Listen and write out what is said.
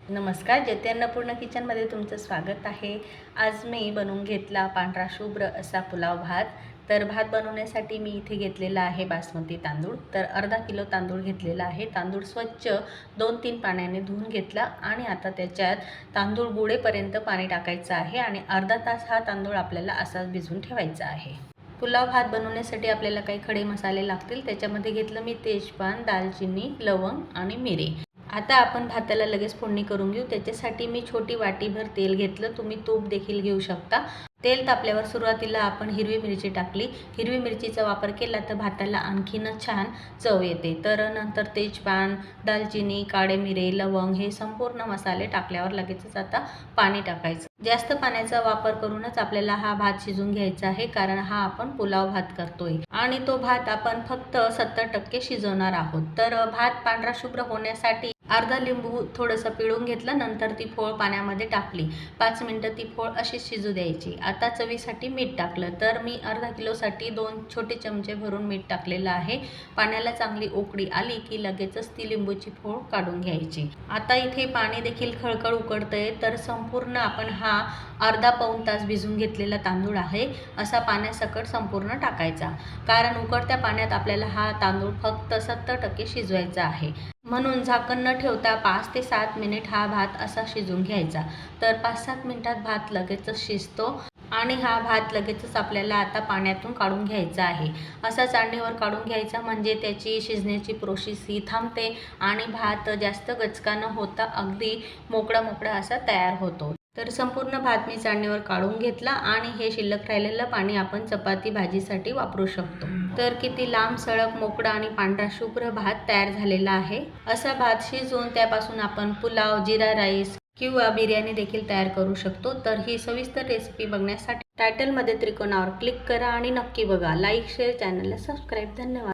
नमस्कार, ज्योती अन्नपूर्ण किचनमध्ये तुमचं स्वागत आहे। आज मी बनवून घेतला पांढरा शुभ्र असा पुलाव भात। तर भात बनवण्यासाठी मी इथे घेतलेला आहे बासमती तांदूळ। तर अर्धा किलो तांदूळ घेतलेला आहे। तांदूळ स्वच्छ 2-3 पाण्याने धुवून घेतला आणि आता त्याच्यात तांदूळ बुडेपर्यंत पाणी टाकायचं आहे आणि अर्धा तास हा तांदूळ आपल्याला असाच भिजवून ठेवायचा आहे। पुलाव भात बनवण्यासाठी आपल्याला काही खडे मसाले लागतील। त्याच्यामध्ये घेतलं मी तेजपान, दालचिनी, लवंग आणि मिरे। आता आपण भाताला लगेच फोडणी करून घेऊ। त्याच्यासाठी मी छोटी वाटीभर तेल घेतलं, तुम्ही तूप देखील घेऊ शकता। तेल तापल्यावर सुरुवातीला आपण हिरवी मिरची टाकली। हिरवी मिरचीचा वापर केला तर भाताला आणखीनच छान चव येते। तर नंतर तेजपान, दालचिनी, काळे मिरे, लवंग हे संपूर्ण मसाले टाकल्यावर लगेचच आता पाणी टाकायचं। जास्त पाण्याचा वापर करूनच आपल्याला हा भात शिजवून घ्यायचा आहे, कारण हा आपण पुलाव भात करतोय आणि तो भात आपण फक्त 70% शिजवणार आहोत। तर भात पांढरा शुभ्र होण्यासाठी अर्धा लिंबू थोडंसं पिळून घेतलं, नंतर ती फोळ पाण्यामध्ये टाकली। 5 मिनिटं ती फोळ अशी शिजू द्यायची। आता चवीसाठी मीठ टाकलं, तर मी अर्धा किलोसाठी 2 छोटे चमचे भरून मीठ टाकलेलं आहे। पाण्याला चांगली उकळी आली की लगेचच ती लिंबूची फोळ काढून घ्यायची। आता इथे पाणी देखील खळखळ उकळतंय, तर संपूर्ण आपण हा अर्धा पाऊण तास भिजून घेतलेला तांदूळ आहे असा पाण्यासकट संपूर्ण टाकायचा, कारण उकळत्या पाण्यात आपल्याला हा तांदूळ फक्त 70% शिजवायचा आहे। म्हणून झाकण न ठेवता 5 ते 7 मिनिट हा भात असा शिजून घ्यायचा। तर 5-7 मिनिटात भात लगेचच शिजतो आणि हा भात लगेचच आपल्याला आता पाण्यातून काढून घ्यायचा आहे। असा चाळणीवर काढून घ्यायचा, म्हणजे त्याची शिजण्याची प्रोसेस ही थांबते आणि भात जास्त गचका न होता अगदी मोकळा मोकळा असा तयार होतो। तर संपूर्ण भात मी चाळणीवर काढून घेतला आणि हे शिल्लक राहिलेलं पाणी आपण चपाती भाजीसाठी वापरू शकतो। तर किती लांब सळक मोकळा आणि पांढरा शुभ्र भात तयार झालेला आहे। असा भात शिजवून त्यापासून आपण पुलाव, जिरा राईस किंवा बिर्याणी देखील तयार करू शकतो। तर ही सविस्तर रेसिपी बघण्यासाठी टायटलमध्ये त्रिकोणावर क्लिक करा आणि नक्की बघा। लाईक, शेअर, चॅनलला सबस्क्राईब। धन्यवाद।